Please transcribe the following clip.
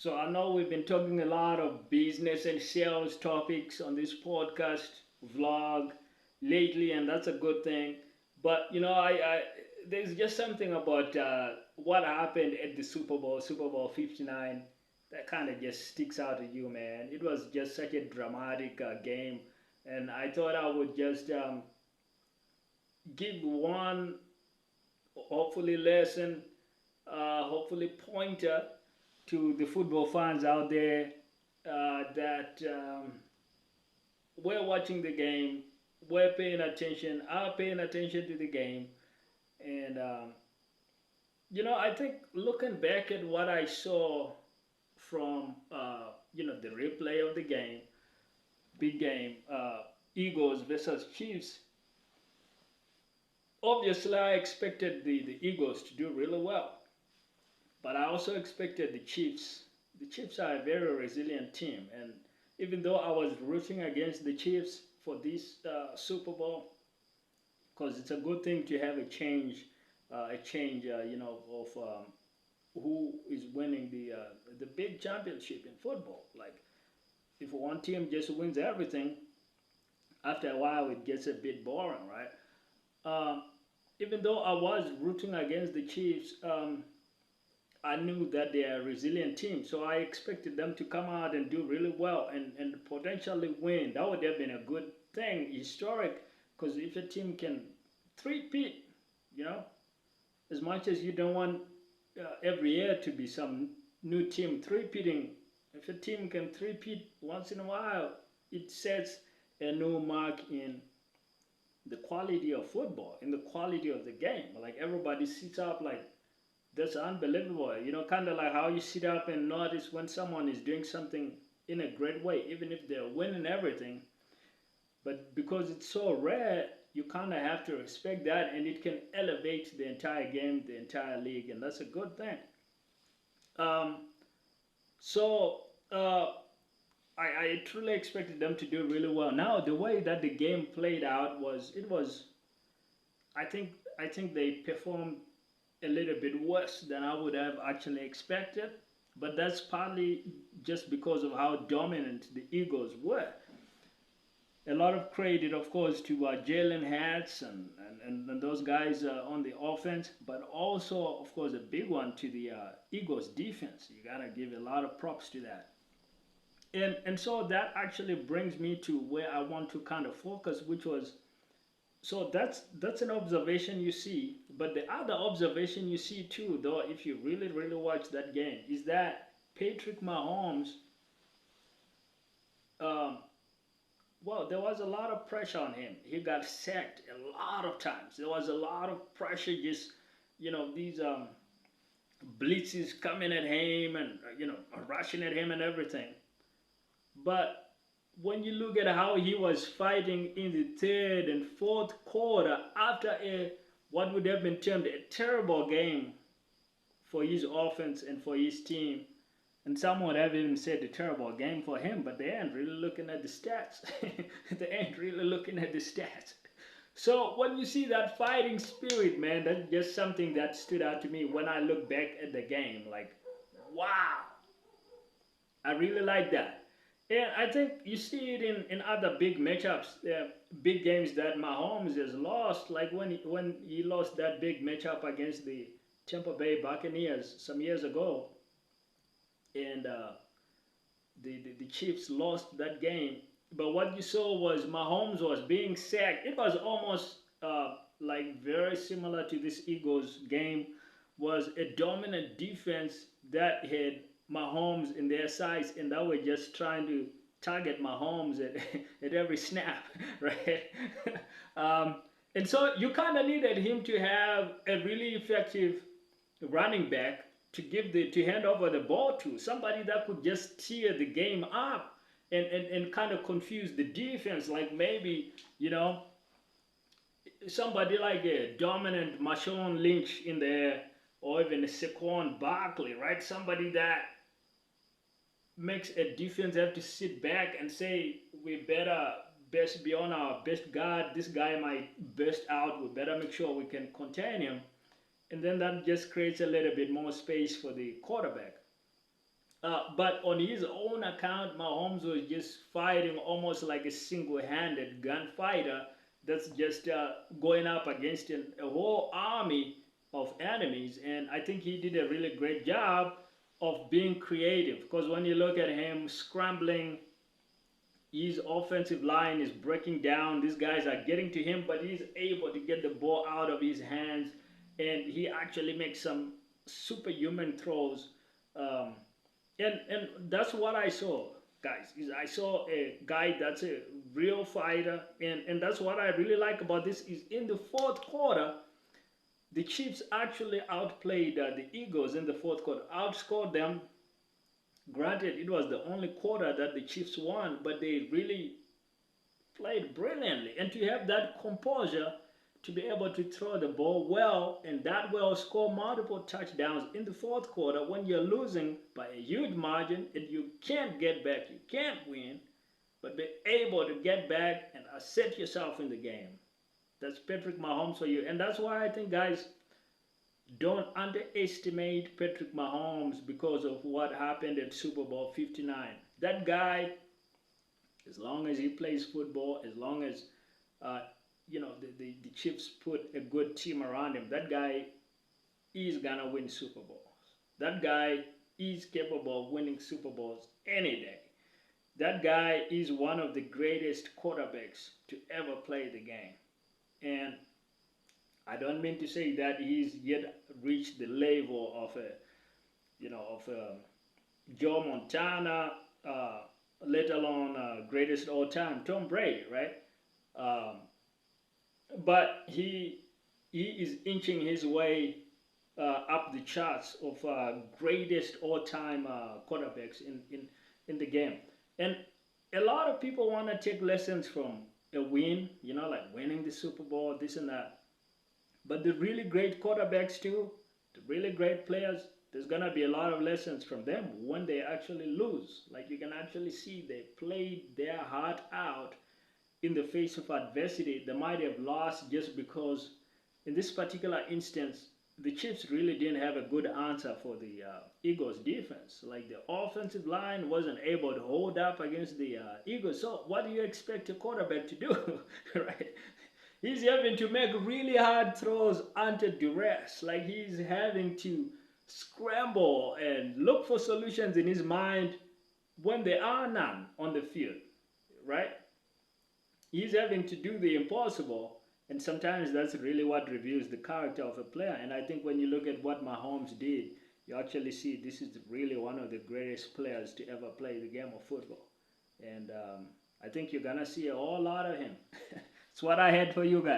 So I know we've been talking a lot of business and sales topics on this podcast vlog lately, and that's a good thing. But I there's just something about what happened at the Super Bowl 59, that kind of just sticks out to you, man. It was just such a dramatic game, and I thought I would just give one hopefully lesson, hopefully pointer to the football fans out there that we're watching the game, we're paying attention, are paying attention to the game, and I think looking back at what I saw from the replay of the game, big game, Eagles versus Chiefs. Obviously, I expected the Eagles to do really well, but I also expected the Chiefs. The Chiefs are a very resilient team, and even though I was rooting against the Chiefs for this Super Bowl, because it's a good thing to have a change, of who is winning the big championship in football. Like if one team just wins everything, after a while it gets a bit boring, right? Um, Even though I was rooting against the Chiefs, I knew that they are a resilient team, so I expected them to come out and do really well and potentially win. That would have been a good thing, historic, because if a team can three-peat, you know, as much as you don't want every year to be some new team three-peating, if a team can three-peat once in a while, it sets a new mark in the quality of football, in the quality of the game. Like everybody sits up like, that's unbelievable. Kind of like how you sit up and notice when someone is doing something in a great way, even if they're winning everything. But because it's so rare, you kind of have to respect that, and it can elevate the entire game, the entire league, and that's a good thing. Um, so I truly expected them to do really well. Now the way that the game played out was I think I think they performed a little bit worse than I would have actually expected, but that's partly just because of how dominant the Eagles were. A lot of credit, of course, to Jalen Hurts and those guys on the offense, but also, of course, a big one to the Eagles defense. You gotta give a lot of props to that. And so that actually brings me to where I want to kind of focus, which was, so that's an observation you see, but the other observation you see too, though, if you really watch that game, is that Patrick Mahomes, um, well, there was a lot of pressure on him. He got sacked a lot of times. There was a lot of pressure, just these blitzes coming at him and rushing at him and everything. But when you look at how he was fighting in the third and fourth quarter after a what would have been termed a terrible game for his offense and for his team, and some would have even said a terrible game for him, but they ain't really looking at the stats. They ain't really looking at the stats. So when you see that fighting spirit, man, that's just something that stood out to me when I look back at the game. Like, wow, I really like that. And I think you see it in other big matchups, big games that Mahomes has lost, like when he lost that big matchup against the Tampa Bay Buccaneers some years ago, and the Chiefs lost that game. But what you saw was Mahomes was being sacked. It was almost like very similar to this Eagles game. Was a dominant defense that had Mahomes in their sights, and that were just trying to target Mahomes at, at every snap, right? um, and so you kind of needed him to have a really effective running back to hand over the ball to, somebody that could just tear the game up and kind of confuse the defense, like maybe somebody like a dominant Marshawn Lynch in there, or even a Saquon Barkley, right? Somebody that makes a defense have to sit back and say, we better best be on our best guard. This guy might burst out. We better make sure we can contain him. And then that just creates a little bit more space for the quarterback. But on his own account, Mahomes was just fighting almost like a single-handed gunfighter that's just going up against a whole army of enemies. And I think he did a really great job of being creative. Because when you look at him scrambling, his offensive line is breaking down. These guys are getting to him, but he's able to get the ball out of his hands, and he actually makes some superhuman throws. Um, and that's what I saw, guys. Is I saw a guy that's a real fighter, and that's what I really like about this. Is in the fourth quarter, the Chiefs actually outplayed the Eagles in the fourth quarter, outscored them. Granted, it was the only quarter that the Chiefs won, but they really played brilliantly. And to have that composure to be able to throw the ball well and that well score multiple touchdowns in the fourth quarter when you're losing by a huge margin and you can't get back, you can't win, but be able to get back and set yourself in the game. That's Patrick Mahomes for you. And that's why I think, guys, don't underestimate Patrick Mahomes because of what happened at Super Bowl 59. That guy, as long as he plays football, as long as uh, the Chiefs put a good team around him, that guy is gonna win Super Bowls. That guy is capable of winning Super Bowls any day. That guy is one of the greatest quarterbacks to ever play the game. And I don't mean to say that he's yet reached the level of Joe Montana, let alone greatest all time Tom Brady, right? Um, but he is inching his way up the charts of greatest all time quarterbacks in the game. And a lot of people want to take lessons from a win, like winning the Super Bowl, this and that. But the really great quarterbacks too, the really great players, there's gonna be a lot of lessons from them when they actually lose. Like you can actually see they played their heart out in the face of adversity. They might have lost just because, in this particular instance, the Chiefs really didn't have a good answer for the Eagles defense. Like the offensive line wasn't able to hold up against the Eagles. So what do you expect a quarterback to do, right? He's having to make really hard throws under duress. Like he's having to scramble and look for solutions in his mind when there are none on the field, right? He's having to do the impossible, and sometimes that's really what reveals the character of a player. And I think when you look at what Mahomes did, you actually see this is really one of the greatest players to ever play the game of football. And I think you're gonna see a whole lot of him. That's what I had for you guys.